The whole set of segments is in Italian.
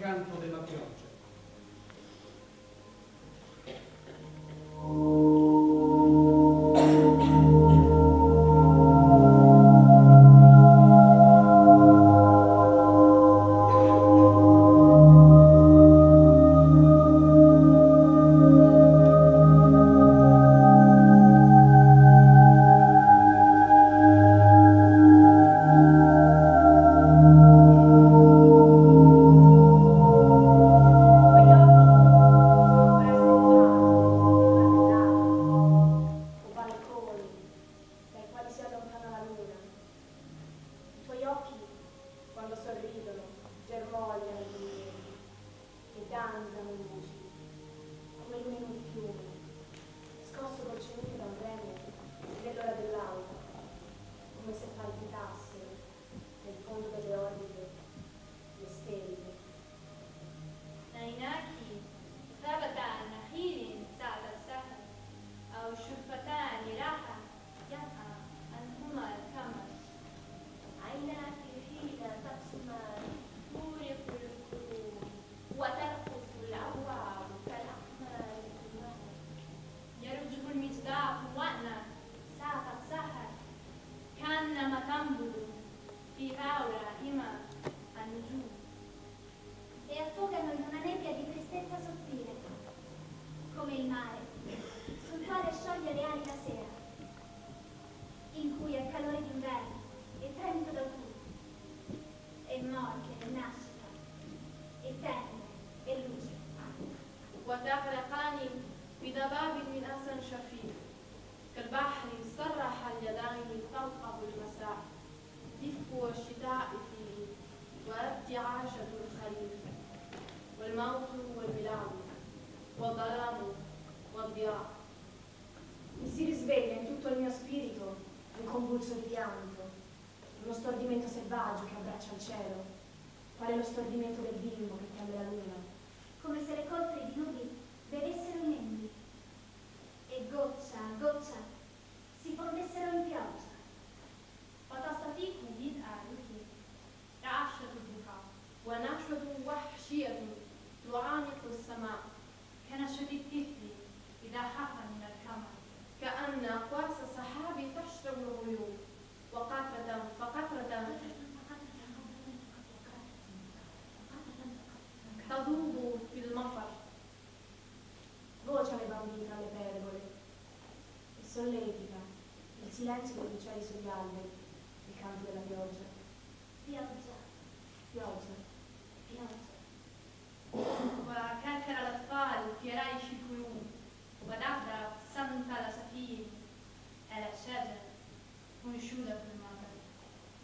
canto della pioggia. وتغرقان بضباب من أسى شفيق كالبحر صرح اليدين تلقب المساء دفء الشتاء فيه وارتعاشة الخريف والموت والميلاد والظلام والضياء. Mi si risveglia in tutto il mio spirito un convulso di pianto, uno stordimento selvaggio che abbraccia il cielo, quale lo stordimento del bimbo che teme la luna. Come se le coltre di nubi bevessero i membri e goccia a goccia si fondessero in pioggia. فتستفيق بدء أعينه رعشة البكاء ونشوة وحشية تعانق السماء كنشوة الطفل إذا خاف من الكمر كأن أقواس السحاب تشرب الغيوم وقطرة فقطرة تذوب في المطر. Vociano i bambini tra le pergole e solletica il silenzio degli uccelli sugli alberi, il canto della pioggia. Pioggia, Pioggia. pioggia. وكركر الأطفال في ريش الكيوم ودعدع صمت العصافير على الشجر منشودة المطر.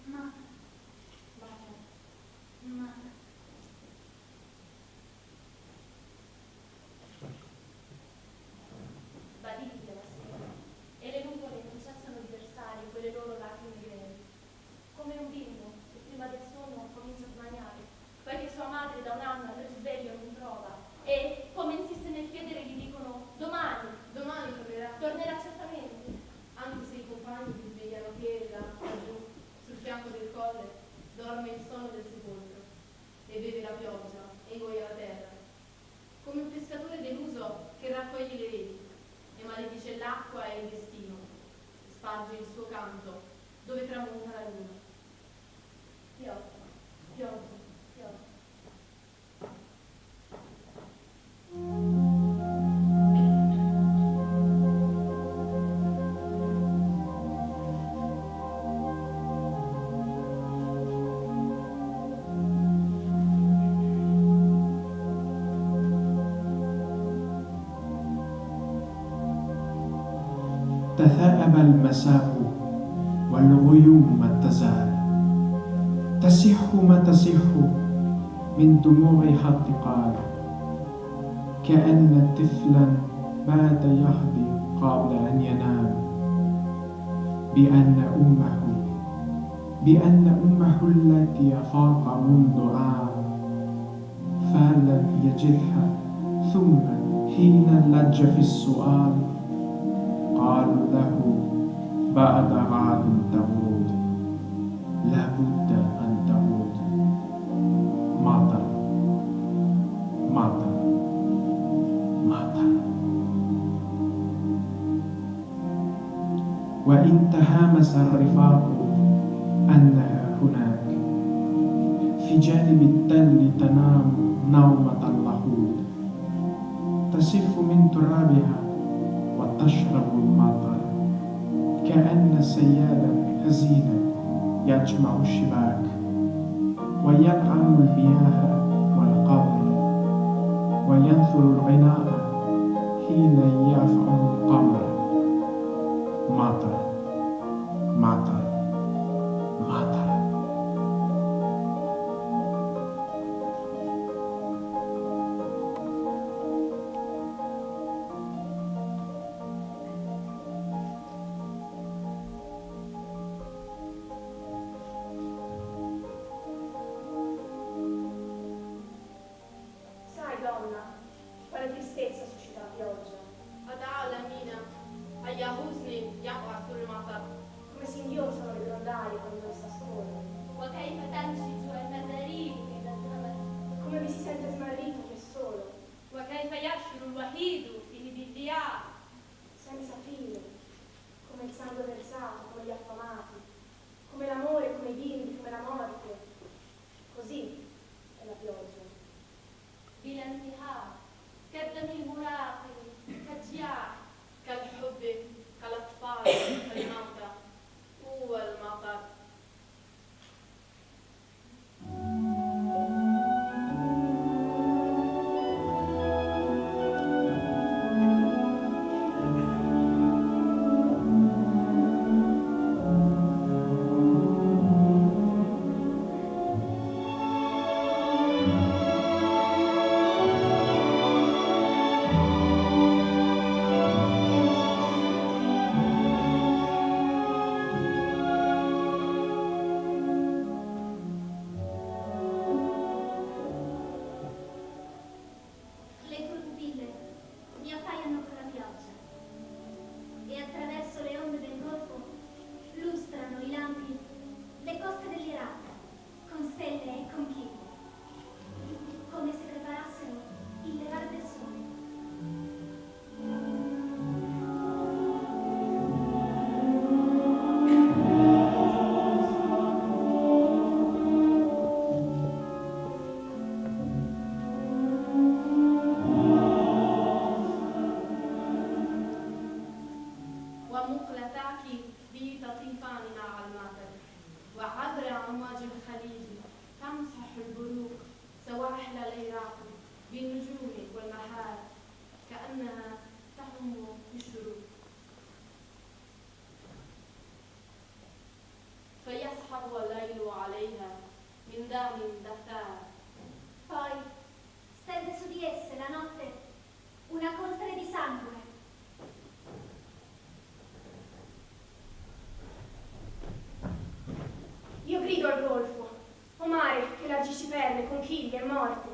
Mata, mata. Sbaditi dalla sera e le nuvole non cessano di versare quelle loro lacrime grevi, come un bimbo che prima del sonno comincia a smaniare, poiché sua madre da un anno al risveglio non trova e, come insiste nel chiedere, gli dicono domani tornerà certamente, Anche se i compagni si svegliano che laggiù, sul fianco del colle, dorme il sonno del sepolcro e beve la pioggia e ingoia la terra, come un pescatore deluso che raccoglie le reti e maledice l'acqua e il destino, e sparge il suo canto dove tramonta la luna. pioggia, pioggia, pioggia. تثاءب المساء والغيوم ما تزال تسح ما تسح من دموعها الثقال كأن طفلا بات يهدي قبل أن ينام بأن أمه التي أفاق منذ عام فلم يجدها ثم حين لج في السؤال قالوا له بعد غد تعود لابد أن تعود مطر إن تهامس الرفاق أنها هناك في جانب التل تنام نومة اللهود، تسف من ترابها وتشرب المطر كأن سيالا حزينا يجمع الشباك وينعم المياه والقمر وينثر الغناء حين يفعل القمر. مطر مطر مطر. Sai, donna, quale tristezza suscita la pioggia, أدعى لمينا هيا حزني يقع في المطر. come si inghiozzano le grondali quando essa scorre, وكيف تنشز المزاريب إذا ذهبت come vi si sente smarrito che solo, وكيف يشعر الوحيد فيه بالضياع. senza fine, come il sangue versato, come gli affamati, come l'amore, come i bimbi, come la morte. Così è la pioggia. بلا انتهاء كالدم المراقي كالجياع كالحب كالأطفال كالموتى هو المطر. Le cortile mi appaiono con la pioggia e attraverso le onde del golfo lustrano i lampi le coste dell'Iraq con stelle e conchiglie, come se preparassero il levare del sole. ومقلتاك بي تطيفان مع المطر وعبر أمواج الخليج تمسح البروق سواحل العراق بالنجوم والمحار كأنها تحم بالشروق فيسحب الليل عليها من دام دثار. Poi stende su di esse la notte una coltre di sangue. Io grido al golfo, o mare che laggi si perde, conchiglie e morte.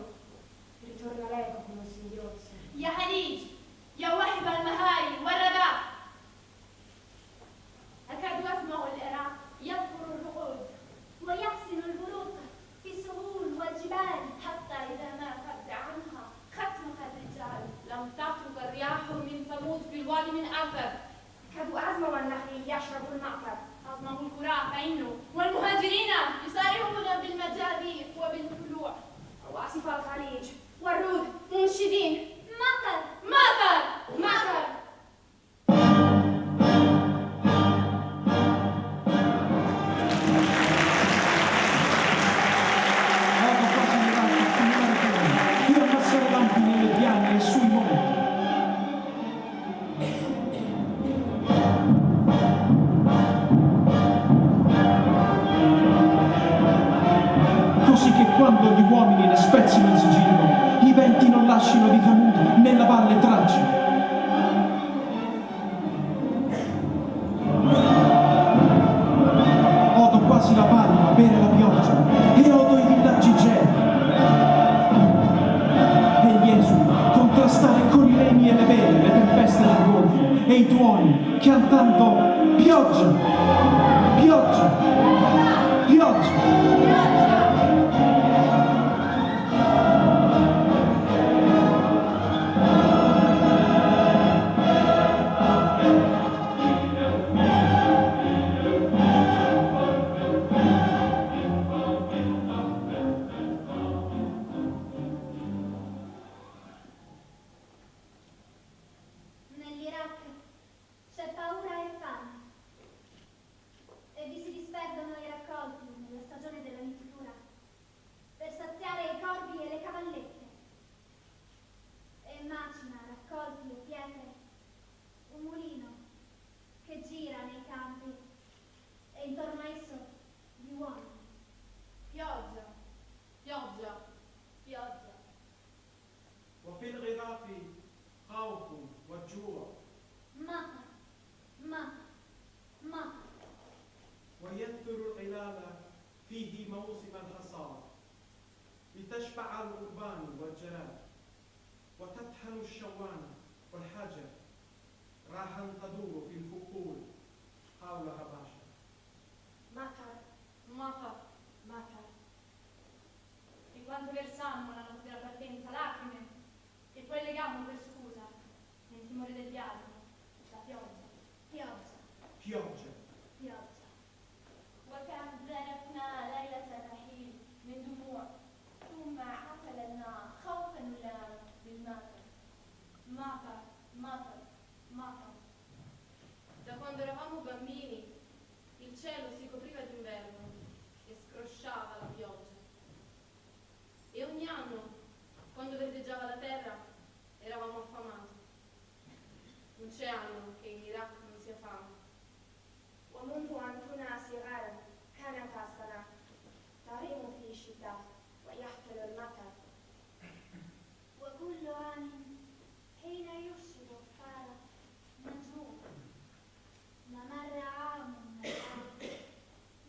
Ritorna l'eco come un singhiozzo. يا خليج يا واهب المهاري والردى أكاد أسمع العراق يذكر الرقود ويحسن البروق في السهول والجبال حتى إذا ما خد عنها ختمها الرجال لم تترك الرياح من ثمود في الوادي من أثر. كاد أزمع النخيل يشرب المطر. أصنعوا الكراء فإنه والمهاجرين يسارعون بالمجاريح وبالطلوع وأسف الخليج والرود منشدين. مطر مطر مطر. Odo quasi arrivato a finire bene, io passare lampi nelle piane e sui monti. Così che quando gli uomini ne spezzino il sigillo, i venti non lasciano di Thamud nella valle tracce. Odo quasi la palma bere la pioggia e odo i villaggi geli. E gli esuli contrastare con i remi e le vele, le tempeste del golfo e i tuoni cantando pioggia, pioggia, pioggia. فيه موسم الحصاد لتشبع الغربان والجراد وتطحن الشوان والحجر راحا تدور في الفقول حولها باشا. Matar, Matar, matar. E quando versammo la notte della partenza lacrime, e poi legammo per scusa, nel timore del viaggio, la pioggia. Pioggia, Pioggia. pioggia. وكم ذنبنا ليلة الرحيل من دموع ثم عقلنا خوفا نلام بالمطر. Matar, matar, matar. da quando eravamo bambini il cielo si copriva d'inverno e scrosciava la pioggia. E ogni anno, quando verdeggiava la terra, eravamo affamati. Non c'è anno che in Iraq non sia fame. ومنذ أن كنا صغارا كانت السنة تغيم في الشتاء ويحفل المطر. وكل عام حين يرشد الفار نجوم ما مر عام من العام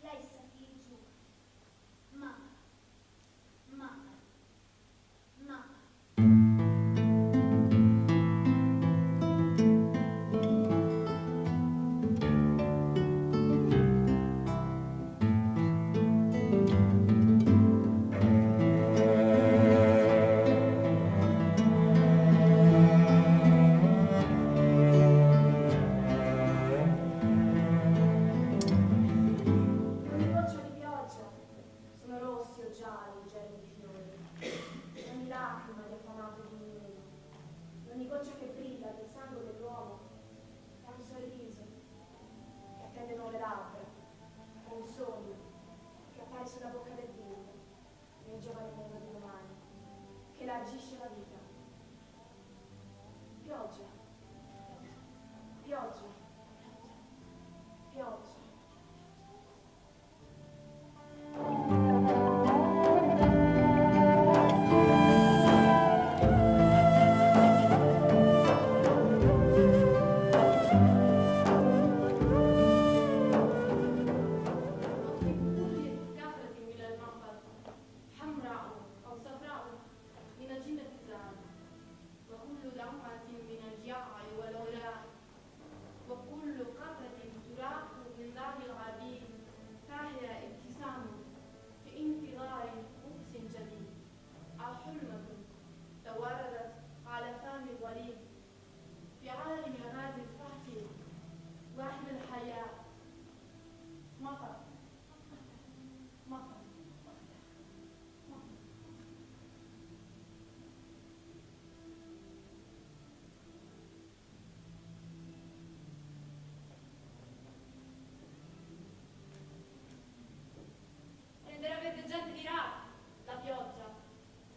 ليس فيه جوع. مطر مطر مطر. Ogni goccia di pioggia sono rossi o gialli i germi di fiori, ogni lacrima di affamato bambino, ogni goccia che brilla del sangue dell'uomo è un sorriso che attende nuove labbra, o un sogno che appare sulla bocca del bimbo nel giovane mondo di domani, che elargisce la vita. Pioggia, pioggia, pioggia. كل كثرة من المطر حمراء أو صفراء من أجنة الزرع وكل دمعة من الجياع والعلاء وكل قطرة تراق من دار الغابين فهي ابتسام في انتظار قدس جديد أو حلمة توردت على فم الغريب في عالم الغاز الفاتن واحد الحياة. مطر مطر مطر. Renderà verdeggiante l'Iraq, la pioggia.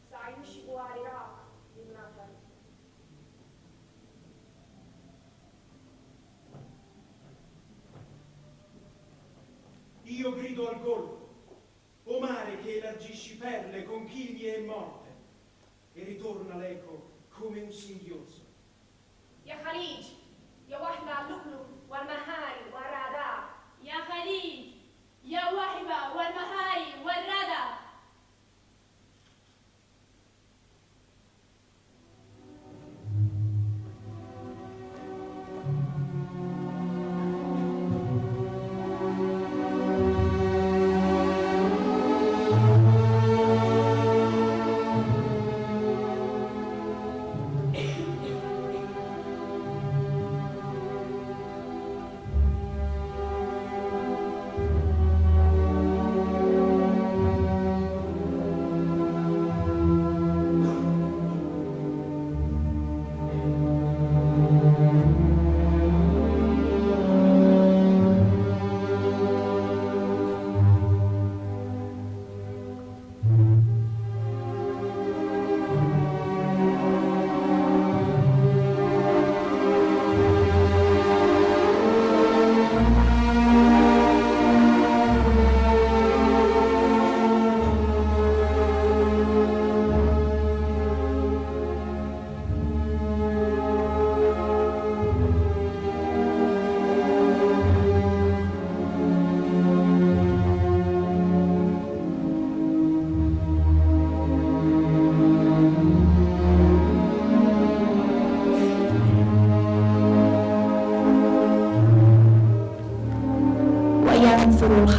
Sai, uscì a Iraq, il Matar. Io grido al golfo, o mare che elargisci perle, conchiglie e morte, e ritorna l'eco come un singhiozzo. يا خليج يا وحدة اللؤلؤ والمهاري والردى. يا خليج يا وهبة والمهاري والردى.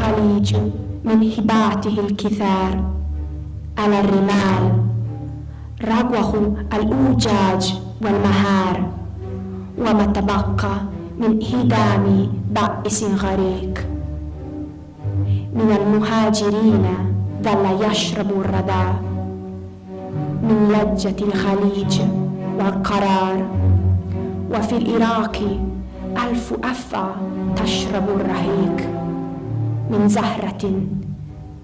الخليج من هباته الكثار على الرمال رقوه الأوجاج والمهار وما تبقى من هدام بائس غريق من المهاجرين ظل يشرب الردى من لجة الخليج والقرار وفي العراق 1000 أفة تشرب الرحيق من زهرة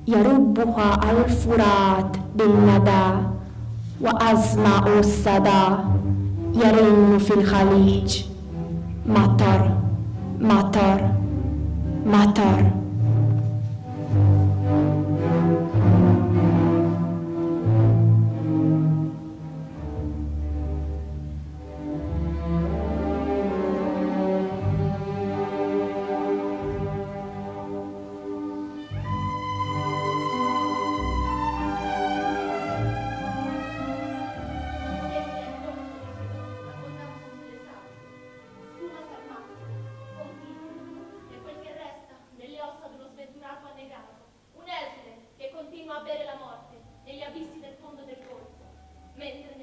يربها الفرات بالندى وأزمع الصدى يرن في الخليج مطر مطر مطر. Un esule che continua a bere la morte negli abissi del fondo del golfo, mentre